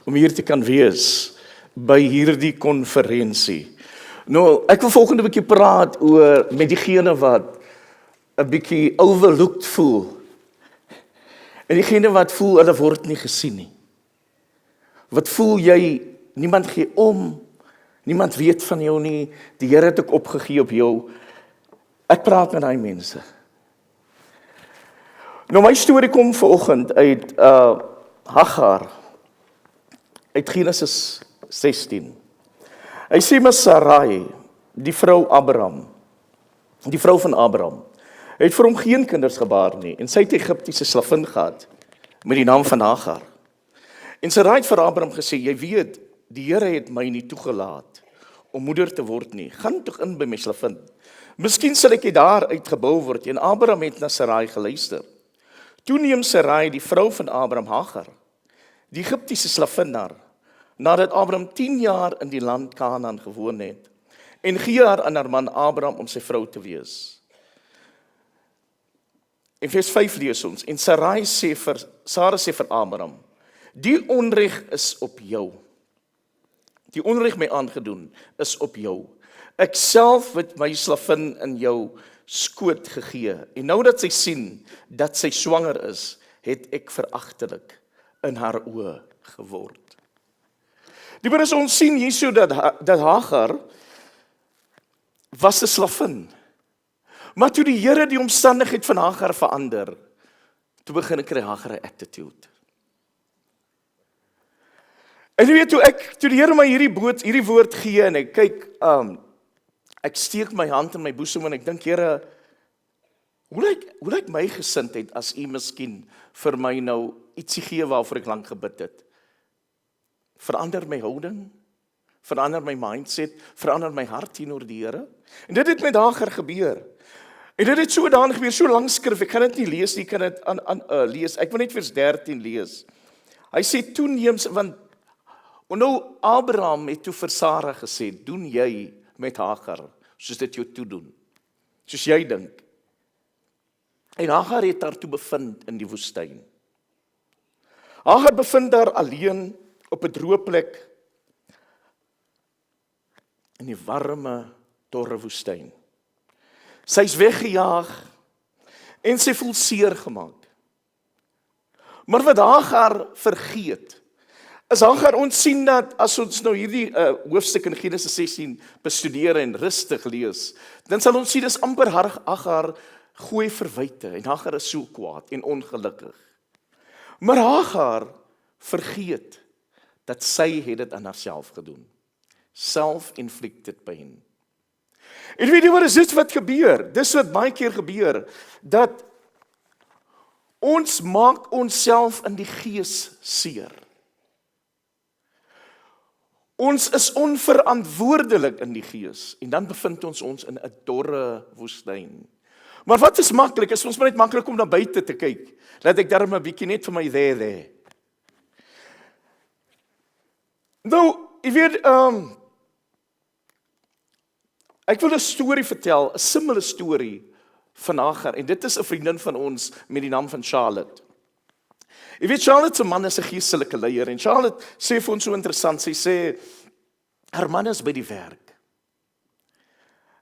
om hier te kan wees by hierdie konferensie. Nou, ek wil volgende bietjie praat oor met diegene wat 'n bietjie overlooked voel. En diegene wat voel hulle word nie gesien nie. Wat voel jy, niemand gee om, niemand weet van jou nie, die Here het ook opgegee op jou. Ek praat met daai mense. Nou my storie kom vanoggend uit Hagar, uit Genesis 16. Hy sê maar Sarai, die vrou van Abraham, het vir hom geen kinders gebaar nie, en sy het 'n Egiptiese slavin gehad, met die naam van Hagar. En Sarai het vir Abraham gesê, jy weet, die Here het my nie toegelaat om moeder te word nie, gaan tog in by my slavin. Miskien sal ek daar uitgebou word. En Abraham het na Sarai geluister. Toe neem Sarai, die vrou van Abraham, Hagar, die Egiptiese slavin nadat Abraham 10 jaar in die land Kanaan gewoon het, en gee haar aan haar man Abraham om sy vrou te wees. In vers 5 lees ons, en Sarah sê vir Abraham, die onreg is op jou. Die onreg my aangedoen is op jou. Ek self het my slavin in jou skoot gegee, en nou dat sy sien dat sy swanger is, het ek veragtelik in haar oë geword. Die Here, ons sien hierso dat Hagar was 'n slavin. Maar toe die Here die omstandigheid van Hagar verander, toe begin ek kry Hagar 'n attitude. En jy weet, toe die Here my hierdie woord gee, en ek kyk, ek steek my hand in my boesem, en ek dink, Here, hoe lyk my gesindheid, as U miskien vir my nou ietsie gee waarvoor ek lank gebid het? Verander my houding, verander my mindset, verander my hart teenoor die Here. En dit het met Hagar gebeur. En dit het sodanig gebeur, so lang skrif, ek kan dit nie lees nie, ek kan dit lees. Ek wil net vers 13 lees. Hy sê, toe neem sy, want nou Abraham het toe vir Sarah gesê, doen jy met Hagar, soos dit jou toedoen, soos jy dink. En Hagar het daar toe bevind in die woestyn. Hagar bevind daar alleen, op 'n droë plek, in die warme, dorre woestyn. Sy's weggejaag, en sy voel seer gemaak. Maar wat Hagar vergeet, is Hagar, ons sien dat, as ons nou hierdie hoofstuk in Genesis 16 bestudeer en rustig lees, dan sal ons sien, dis amper Hagar gooi verwyte, en Hagar is so kwaad en ongelukkig. Maar Hagar vergeet, dat sy het dit aan haarself gedoen. Self-inflicted pain. En weet jy wat is dit wat gebeur? Dis wat baie keer gebeur, dat ons maak onsself in die gees seer. Ons is onverantwoordelik in die gees, en dan bevind ons in 'n dorre woestyn. Maar wat is maklik, is ons maar net maklik om na buite te kyk, laat ek daarom 'n bietjie net vir my there. Nou, jy weet, ek wil 'n storie vertel, 'n similar storie van Hagar, en dit is 'n vriendin van ons met die naam van Charlotte. Jy weet, Charlotte se man is 'n geestelike leier, en Charlotte sê vir ons so interessant, sy sê, haar man is by die werk,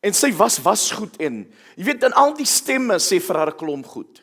en sy was goed, en jy weet, en al die stemme sê vir haar 'n klomp goed.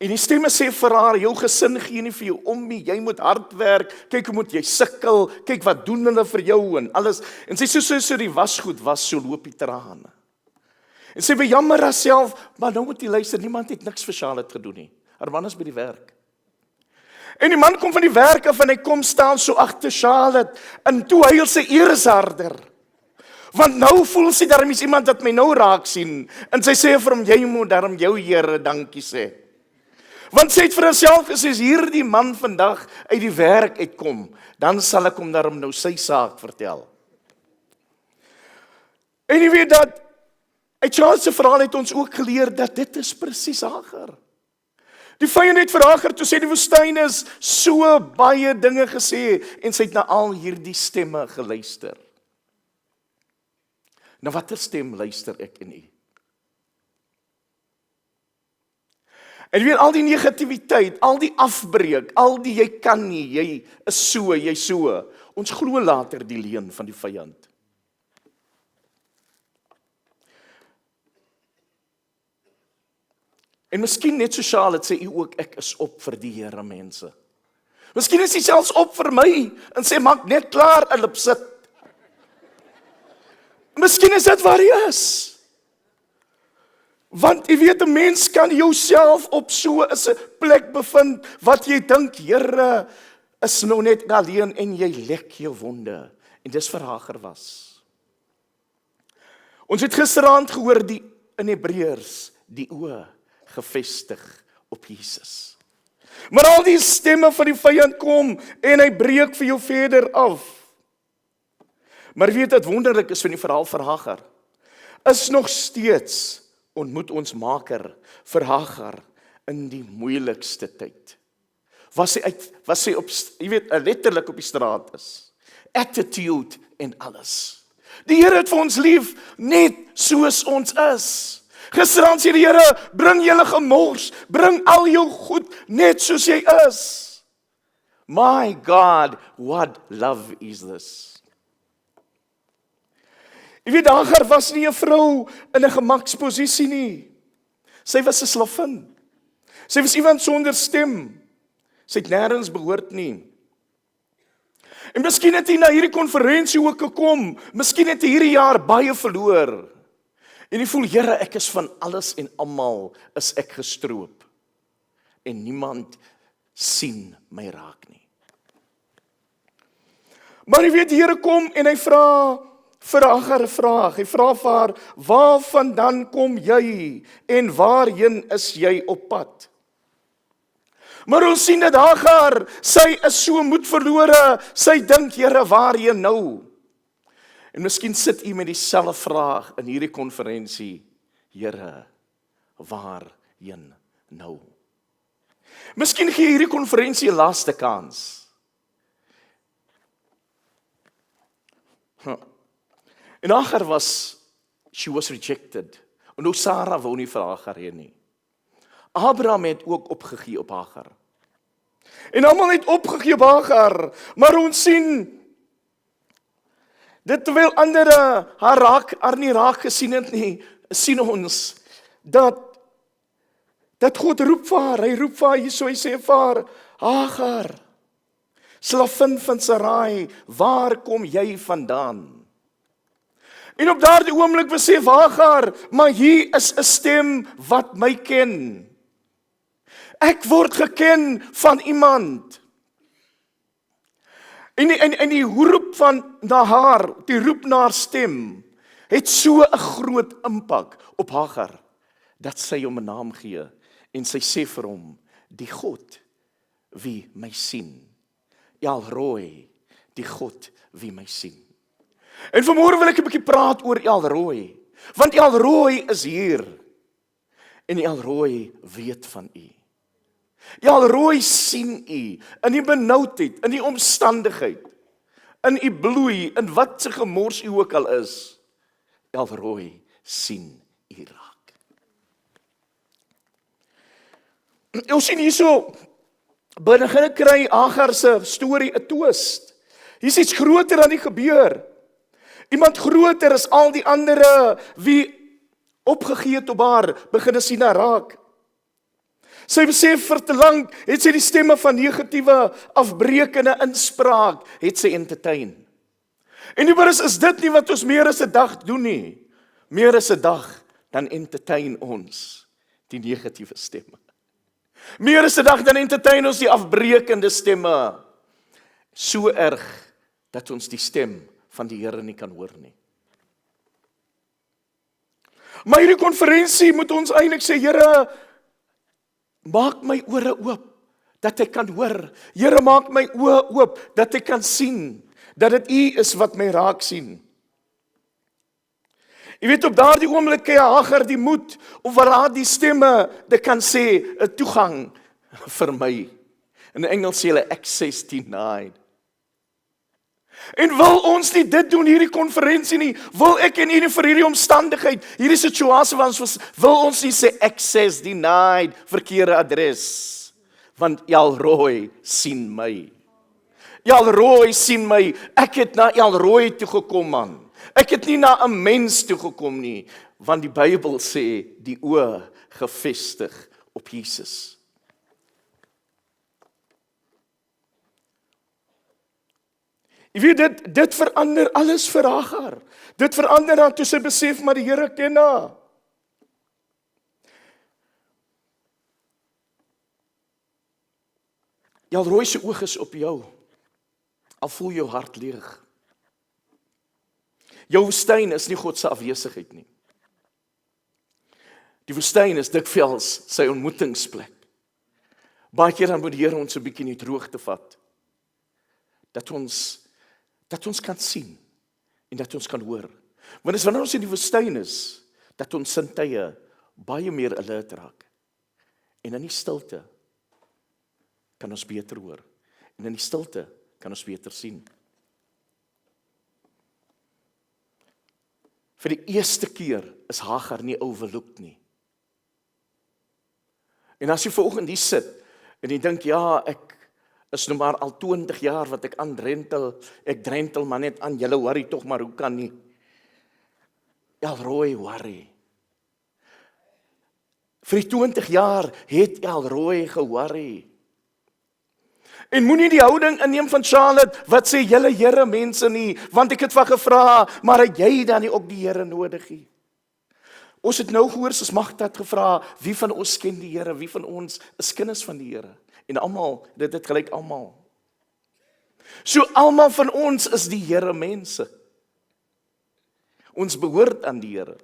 En die stemme sê vir haar, jou gesin gee nie vir jou om nie, jy moet hard werk, kyk hoe moet jy sukkel, kyk wat doen hulle vir jou, en alles. En sy sê so die wasgoed was, so loop die trane. En sy bejammer haarself, maar nou moet jy luister, niemand het niks vir Charlotte gedoen nie. Haar man is by die werk. En die man kom van die werk af, en hy kom staan so agter Charlotte, en toe huil sy eers harder. Want nou voel sy, daarom is iemand wat my nou raak sien, en sy sê vir hom, jy moet daarom jou Here dankie sê. Want sy het vir haarself gesê, as hierdie man vandag uit die werk uitkom, dan sal ek hom daarom nou sy saak vertel. En jy weet dat, uit Charlotte se verhaal het ons ook geleer, dat dit is presies Hagar. Die vyand het vir Hagar, toe sy die woestyn is, so baie dinge gesê, en sy het na al hierdie stemme geluister. Na watter stem luister ek en u? En jy weet, al die negativiteit, al die afbreek, al die jy kan nie, jy is so, jy so. Ons glo later die leuen van die vyand. En miskien net so Charlotte sê u ook, ek is op vir die Here mense. Miskien is hy selfs op vir my, en sê, maak net klaar, en op sit. Miskien is dit waar hy is. Want jy weet, 'n mens kan jouself op so 'n plek bevind, wat jy dink, Here, is nou net alleen, en jy lek jou wonde. En dis vir Hagar was. Ons het gisteraand gehoor, in Hebreërs, die oë gefestig op Jesus. Maar al die stemme van die vyand kom, en hy breek vir jou verder af. Maar weet wat wonderlik is van die verhaal van Hagar, is nog steeds ontmoet ons Maker vir Hagar in die moeilikste tyd. Was sy op, jy weet, letterlik op die straat is. Attitude en alles. Die Here het vir ons lief, net soos ons is. Gisterand sê die Here, bring julle gemors, bring al jou goed, net soos jy is. My God, what love is this? Jy weet, Hagar was nie 'n vrou in 'n gemaksposisie nie. Sy was 'n slavin. Sy was iemand sonder stem. Sy het nêrens behoort nie. En miskien het hy na hierdie konferensie ook gekom. Miskien het hy hierdie jaar baie verloor. En jy voel, Here, ek is van alles en almal is ek gestroop. En niemand sien my raak nie. Maar jy weet, die Here kom en hy vra vir Hagar 'n vraag. Hy vra vir haar, waarvandaan kom jy en waarheen is jy op pad? Maar ons sien dat Hagar, sy is so moedverlore, sy dink, Here, waarheen nou? En miskien sit u met dieselfde vraag in hierdie konferensie, Here, waarheen nou? Miskien gee hierdie konferensie 'n laaste kans. En Hagar she was rejected. En ook Sarah wou nie vir Hagar hê nie. Abraham het ook opgegee op Hagar. En almal het opgegee op Hagar, maar ons sien, dit terwyl ander haar nie raak gesien het nie, sien ons, dat God roep vir haar, hy roep vir haar hierso, hy sê vir haar, Hagar, slavin van Sarai, waar kom jy vandaan? En op daardie oomblik besef Hagar, maar hier is 'n stem wat my ken. Ek word geken van iemand. En die roep van na haar, die roep na haar stem, het so 'n groot impak op Hagar, dat sy hom 'n naam gee, en sy sê vir hom, die God wie my sien. El Roi, die God wie my sien. En vanmôre wil ek 'n bietjie praat oor El Roi, want El Roi is hier, en El Roi weet van u. El Roi sien u, in die benoudheid, in die omstandigheid, in u bloei, in wat se gemors u ook al is, El Roi sien u raak. Ons sien hierso, begin kry Hagar se storie 'n twist. Hier's iets groter aan die gebeur. Iemand groter as al die ander wie opgegee het op haar, begin sien haar raak. Sy besef vir te lank, het sy die stemme van negatiewe, afbrekende inspraak, het sy entertain. En die woord is dit nie wat ons meer as 'n dag doen nie. Meer as 'n dag, dan entertain ons die negatiewe stemme. Meer as 'n dag, dan entertain ons die afbrekende stemme. So erg, dat ons die stem van die Here nie kan hoor nie. Maar hierdie konferensie moet ons eintlik sê, Here, maak my ore oop, dat ek kan hoor. Here, maak my oë oop, dat ek kan sien, dat dit U is wat my raak sien. Jy weet, op daardie oomblik kry Hagar die moed, of waar haar die stemme, dit kan sê, 'n toegang vir my. In Engels sê hulle access denied. En wil ons nie dit doen hierdie konferensie nie? Wil ek en u vir hierdie omstandigheid, hierdie situasie waar ons wil ons nie sê access denied, verkeerde adres. Want Elroy sien my. Elroy sien my. Ek het na Elroy toe gekom, man. Ek het nie na 'n mens toe gekom nie, want die Bybel sê die oë gefestig op Jesus. Jy weet dit verander alles vir Hagar. Dit verander dan toe sy besef maar die Here ken haar. Elroy se oog is op jou. Al voel jou hart leeg. Jou woestyn is nie God se afwesigheid nie. Die woestyn is dikwels sy ontmoetingsplek. Baie keer dan moet die Here ons 'n bietjie in die droogte vat. Dat ons kan sien en dat ons kan hoor. Want dis wanneer ons in die woestyn is, dat ons sintuie baie meer alert raak. En in die stilte kan ons beter hoor. En in die stilte kan ons beter sien. Vir die eerste keer is Hagar nie overlooked nie. En as jy vanoggend hier sit en jy dink, ja, ek is nou maar al 20 jaar wat ek drentel maar net aan, julle worry tog maar, hoe kan nie? Elroy worry. Vir die 20 jaar het Elroy geworry. En moenie die houding inneem van Charlotte, wat sê julle Here mense nie, want ek het van gevra, maar het jy dan nie ook die Here nodig nie? Ons het nou gehoor, soos Magda het gevra, wie van ons ken die Here, wie van ons is kinders van die Here? En almal, dit het gelyk almal. So almal van ons is die Here mense. Ons behoort aan die Here.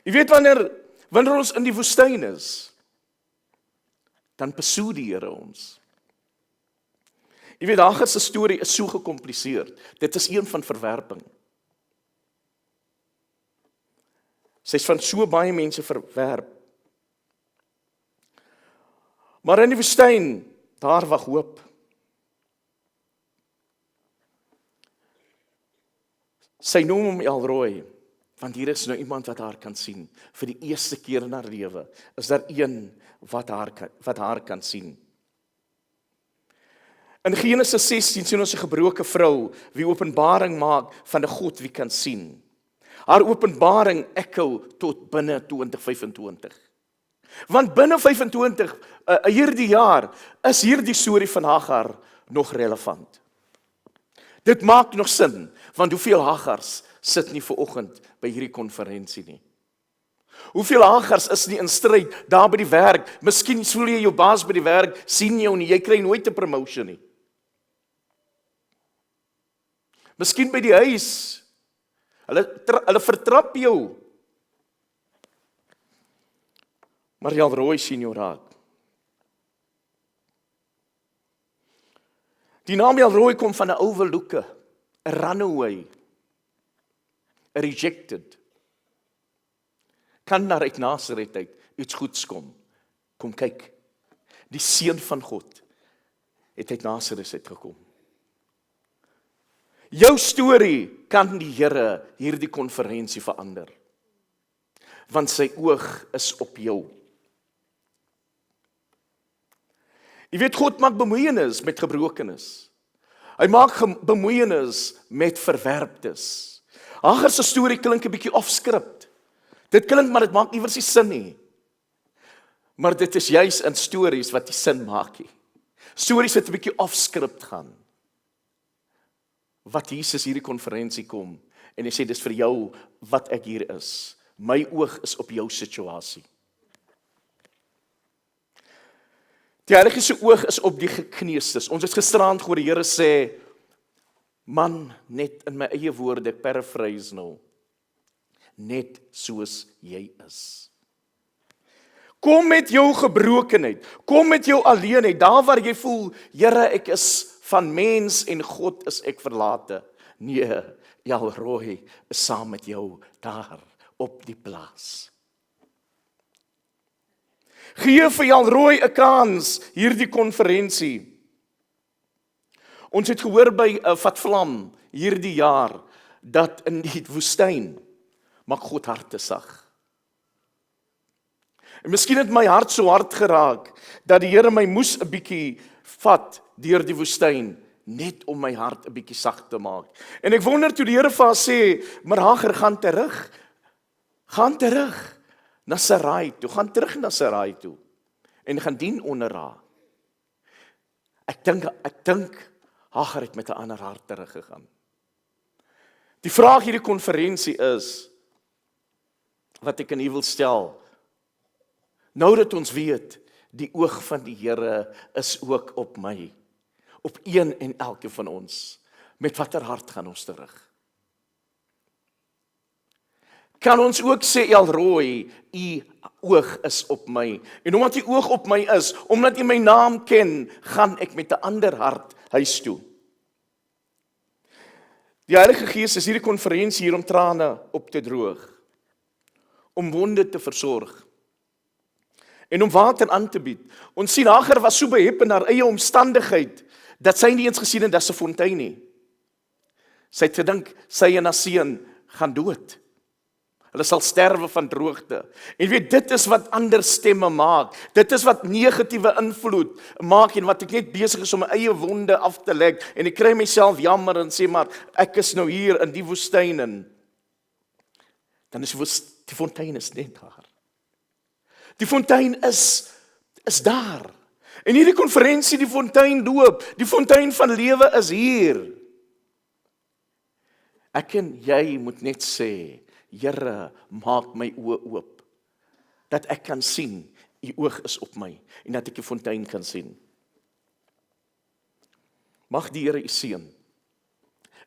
Jy weet wanneer ons in die woestyn is, dan besoek die Here ons. Jy weet, Hagar se storie is so gekompliseerd. Dit is een van verwerping. Sy is van so baie mense verwerp. Maar in die woestyn, daar wag hoop. Sy noem hom Elroy, want hier is nou iemand wat haar kan sien. Vir die eerste keer in haar lewe is daar een wat haar kan sien. In Genesis 16 sien ons 'n gebroke vrou wie openbaring maak van 'n God wie kan sien. Haar openbaring echo tot binne 2025. Want binne 25 hierdie jaar is hierdie storie van Hagar nog relevant. Dit maak nog sin, want hoeveel Hagars sit nie vanoggend by hierdie konferensie nie. Hoeveel Hagars is nie in stryd daar by die werk? Miskien voel jy jou baas by die werk sien jou nie, jy kry nooit 'n promotion nie. Miskien by die huis, hulle vertrap jou. Maar Elroy sien jou raak. Die naam Elroy kom van 'n overlooker, 'n runaway, 'n rejected. Kan daar uit Nasaret uit iets goeds kom? Kom kyk, die seun van God het uit Nasaret uitgekom. Jou storie kan die Here hierdie konferensie verander. Want sy oog is op jou. Jy weet, God maak bemoeienis met gebrokenis. Hy maak bemoeienis met verwerptes. Hagar se storie klink 'n bietjie off-script. Dit klink, maar dit maak iewers nie sin nie. Maar dit is juis in stories wat die sin maak nie. Stories wat 'n bietjie off-script gaan. Wat Jesus hierdie konferensie kom en hy sê dis vir jou wat ek hier is. My oog is op jou situasie. Die Heilige se oog is op die gekneustes. Ons het gisterand gehoor die Here sê, man, net in my eie woorde, ek paraphrase nou, net soos jy is. Kom met jou gebrokenheid, kom met jou alleenheid, daar waar jy voel, Here, ek is van mens en God is ek verlate. Nee, Elroy is saam met jou daar op die plaas. Gee vir Elroy 'n kans hierdie konferensie. Ons het gehoor by Vat Vlam hierdie jaar, dat in die woestyn maak God harte sag. En miskien het my hart so hard geraak, dat die Here my moes 'n bietjie vat deur die woestyn, net om my hart 'n bietjie sag te maak. En ek wonder toe die Here vir haar sê, maar Hagar, gaan terug na Sarai toe, gaan terug na Sarai toe, en gaan dien onder haar. Ek dink Hagar het met 'n ander hart teruggegaan. Die vraag hierdie konferensie is, wat ek aan u wil stel, nou dat ons weet, die oog van die Here is ook op my, op een en elke van ons, met watter hart gaan ons terug? Kan ons ook sê, Elroy, u oog is op my, en omdat u oog op my is, omdat u my naam ken, gaan ek met 'n ander hart huis toe. Die Heilige Gees is hierdie konferensie hier om trane op te droog, om wonde te versorg, en om water aan te bied. Ons sien Hagar was so behep in haar eie omstandigheid, dat sy nie eens gesien het, dis 'n fontein nie. Sy het gedink, sy en haar seun gaan dood. Hulle sal sterwe van droogte. En weet, dit is wat ander stemme maak. Dit is wat negatiewe invloed maak, en wat ek net besig is om my eie wonde af te lek, en ek kry myself jammer en sê, maar ek is nou hier in die woestyn, en dan is die fontein is net daar. Die fontein is daar. En hierdie konferensie, die fontein doop, die fontein van lewe is hier. Ek en jy moet net sê, Here, maak my oë oop, dat ek kan sien, u oog is op my, en dat ek die fontein kan sien. Mag die Here u seën,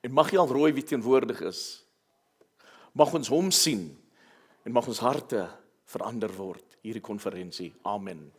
en mag Elroy wie teenwoordig is, mag ons hom sien, en mag ons harte verander word, hierdie konferensie. Amen.